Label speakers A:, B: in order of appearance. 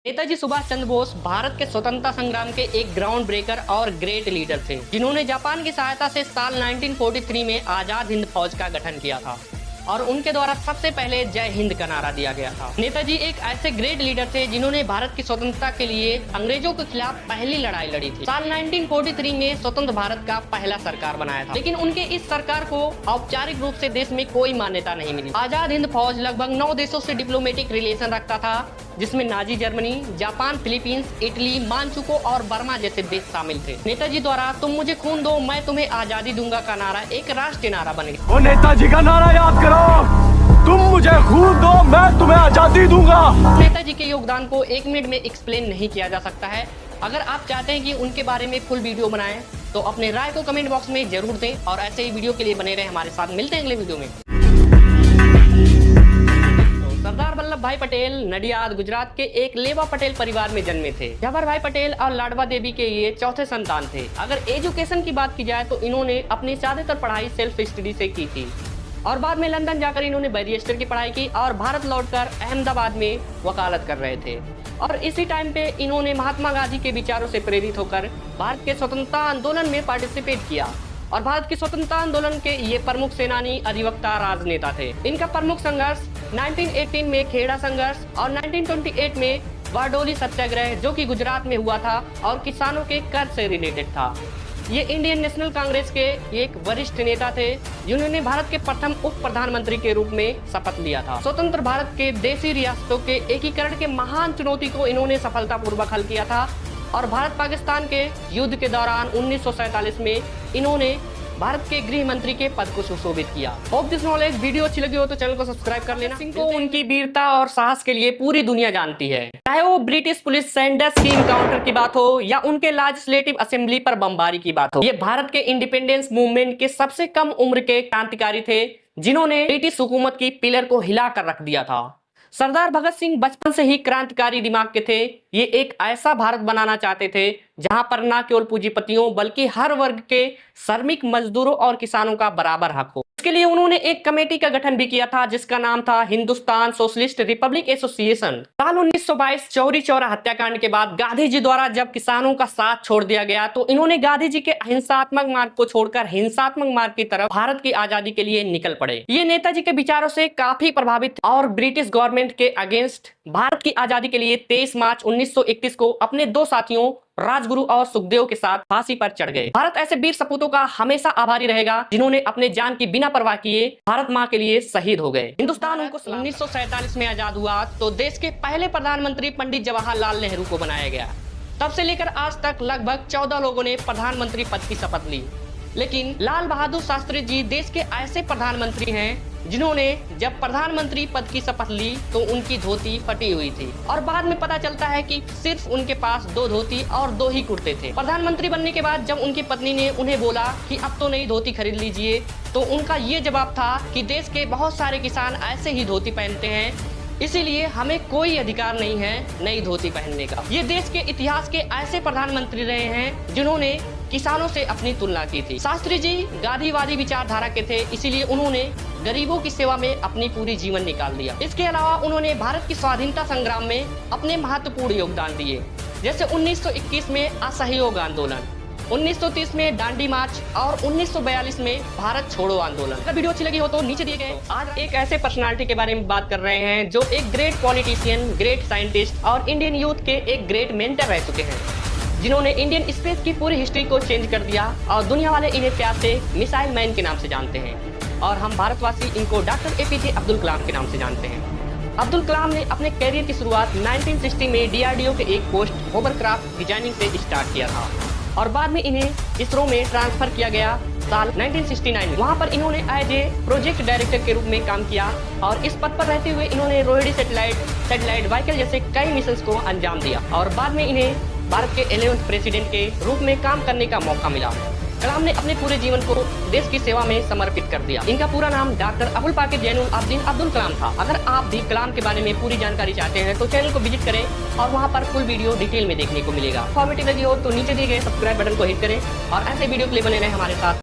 A: नेताजी सुभाष चंद्र बोस भारत के स्वतंत्रता संग्राम के एक ग्राउंड ब्रेकर और ग्रेट लीडर थे, जिन्होंने जापान की सहायता से साल 1943 में आजाद हिंद फौज का गठन किया था और उनके द्वारा सबसे पहले जय हिंद का नारा दिया गया था। नेताजी एक ऐसे ग्रेट लीडर थे जिन्होंने भारत की स्वतंत्रता के लिए अंग्रेजों के खिलाफ पहली लड़ाई लड़ी थी। साल 1943 में स्वतंत्र भारत का पहला सरकार बनाया था, लेकिन उनके इस सरकार को औपचारिक रूप से देश में कोई मान्यता नहीं मिली। आजाद हिंद फौज लगभग 9 देशों से डिप्लोमेटिक रिलेशन रखता था, जिसमें Nazi Germany, Japan, Philippines, Italy, Manchukuo और बर्मा जैसे देश शामिल थे। नेताजी द्वारा तुम मुझे खून दो मैं तुम्हें आजादी दूंगा का नारा एक राष्ट्रीय नारा बन गया।
B: वो नेताजी का नारा याद करो, तुम मुझे खून दो मैं तुम्हें आजादी दूंगा।
A: नेताजी के योगदान को 1 मिनट में एक्सप्लेन नहीं किया जा सकता है। अगर आप चाहते हैं कि उनके बारे में फुल वीडियो बनाएं तो अपने राय को कमेंट बॉक्स में जरूर दें और ऐसे ही वीडियो के लिए बने रहे हमारे साथ। मिलते हैं अगले वीडियो में। सरदार वल्लभ भाई पटेल नडियाद गुजरात के एक लेवा पटेल परिवार में जन्मे थे। जवाहर भाई पटेल और लाडवा देवी के ये चौथे संतान थे। अगर एजुकेशन की बात की जाए तो इन्होंने अपनी ज्यादातर पढ़ाई सेल्फ स्टडी से की थी और बाद में लंदन जाकर इन्होंने बैरिस्टर की पढ़ाई की और भारत लौटकर अहमदाबाद में वकालत कर रहे थे। और इसी टाइम पे इन्होंने महात्मा गांधी के विचारों से प्रेरित होकर भारत के स्वतंत्रता आंदोलन में पार्टिसिपेट किया और भारत की स्वतंत्रता आंदोलन के ये प्रमुख सेनानी, अधिवक्ता, राजनेता थे। इनका प्रमुख संघर्ष 1918 में खेड़ा संघर्ष और 1928 में बारडोली सत्याग्रह जो कि गुजरात में हुआ था और किसानों के कर से रिलेटेड था। ये इंडियन नेशनल कांग्रेस के एक वरिष्ठ नेता थे जिन्होंने भारत के प्रथम उप प्रधानमंत्री के रूप में शपथ लिया था। स्वतंत्र भारत के देशी रियासतों के एकीकरण के महान चुनौती को इन्होंने सफलतापूर्वक हल किया था और भारत पाकिस्तान के युद्ध के दौरान 1947 में इन्होंने भारत के गृह मंत्री के पद को सुशोभित किया। होप दिस नॉलेज वीडियो अच्छी लगी हो तो चैनल को सब्सक्राइब कर लेना। सिंह को उनकी वीरता और साहस के लिए पूरी दुनिया जानती है, चाहे वो ब्रिटिश पुलिस सैंडर्स की इनकाउंटर की बात हो या उनके लेजिस्लेटिव असेंबली पर बमबारी की बात हो। ये भारत के इंडिपेंडेंस मूवमेंट के सबसे कम उम्र के क्रांतिकारी थे जिन्होंने ब्रिटिश हुकूमत की पिलर को हिला कर रख दिया था। सरदार भगत सिंह बचपन से ही क्रांतिकारी दिमाग के थे। ये एक ऐसा भारत बनाना चाहते थे जहां पर न केवल पूंजीपतियों बल्कि हर वर्ग के श्रमिक, मजदूरों और किसानों का बराबर हक हो। इसके लिए उन्होंने एक कमेटी का गठन भी किया था जिसका नाम था हिंदुस्तान सोशलिस्ट रिपब्लिक एसोसिएशन। साल 1922 चौरी चौरा हत्याकांड के बाद गांधी जी द्वारा जब किसानों का साथ छोड़ दिया गया तो इन्होंने गांधी जी के अहिंसात्मक मार्ग को छोड़कर हिंसात्मक मार्ग की तरफ भारत की आजादी के लिए निकल पड़े। ये नेताजी के विचारों से काफी प्रभावित और ब्रिटिश गवर्नमेंट के अगेंस्ट भारत की आजादी के लिए 23 मार्च 1931 को अपने 2 साथियों राजगुरु और सुखदेव के साथ फांसी पर चढ़ गए। भारत ऐसे वीर सपूतों का हमेशा आभारी रहेगा जिन्होंने अपने जान की बिना परवाह किए भारत माँ के लिए शहीद हो गए। हिंदुस्तान उनको 1947 में आजाद हुआ तो देश के पहले प्रधानमंत्री पंडित जवाहरलाल नेहरू को बनाया गया। तब से लेकर आज तक लगभग 14 लोगों ने प्रधानमंत्री पद की शपथ ली, लेकिन लाल बहादुर शास्त्री जी देश के ऐसे प्रधानमंत्री हैं जिन्होंने जब प्रधानमंत्री पद की शपथ ली तो उनकी धोती फटी हुई थी और बाद में पता चलता है कि सिर्फ उनके पास 2 धोती और 2 ही कुर्ते थे। प्रधानमंत्री बनने के बाद जब उनकी पत्नी ने उन्हें बोला कि अब तो नई धोती खरीद लीजिए तो उनका ये जवाब था कि देश के बहुत सारे किसान ऐसे ही धोती पहनते हैं, इसीलिए हमें कोई अधिकार नहीं है नई धोती पहनने का। ये देश के इतिहास के ऐसे प्रधानमंत्री रहे हैं जिन्होंने किसानों से अपनी तुलना की थी। शास्त्री जी गांधीवादी विचारधारा के थे, इसीलिए उन्होंने गरीबों की सेवा में अपनी पूरी जीवन निकाल दिया। इसके अलावा उन्होंने भारत की स्वाधीनता संग्राम में अपने महत्वपूर्ण योगदान दिए, जैसे 1921 में असहयोग आंदोलन, 1930 में दांडी मार्च और 1942 में भारत छोड़ो आंदोलन। अगर वीडियो अच्छी लगी हो तो नीचे दिए गए। आज एक ऐसे पर्सनालिटी के बारे में बात कर रहे हैं जो एक ग्रेट पॉलिटिशियन, ग्रेट साइंटिस्ट और इंडियन यूथ के एक ग्रेट मेंटर रह चुके हैं, जिन्होंने इंडियन स्पेस की पूरी हिस्ट्री को चेंज कर दिया और दुनिया वाले इन्हें प्यार से मिसाइल मैन के नाम से जानते हैं और हम भारतवासी इनको डॉक्टर एपीजे अब्दुल कलाम के नाम से जानते हैं। अब्दुल कलाम ने अपने कैरियर की शुरुआत 1960 में डीआरडीओ के एक पोस्ट होवरक्राफ्ट डिजाइनिंग से स्टार्ट किया था और बाद में इन्हें इसरो में ट्रांसफर किया गया साल 1969 में। वहां पर इन्होंने एज ए प्रोजेक्ट डायरेक्टर के रूप में काम किया और इस पद पर रहते हुए इन्होंने रोहिणी सैटेलाइट व्हीकल जैसे कई मिशंस को अंजाम दिया और बाद में इन्हें भारत के 11वें प्रेसिडेंट के रूप में काम करने का मौका मिला। कलाम ने अपने पूरे जीवन को देश की सेवा में समर्पित कर दिया। इनका पूरा नाम डॉक्टर अबुल पाकिर जैनुल आबदीन अब्दुल कलाम था। अगर आप भी कलाम के बारे में पूरी जानकारी चाहते हैं तो चैनल को विजिट करें और वहां पर फुल वीडियो डिटेल में देखने को मिलेगा। इन्फॉर्मेटिव लगी हो तो नीचे दिए गए सब्सक्राइब बटन को हिट करें और ऐसे वीडियो के लिए बने रहे हमारे साथ।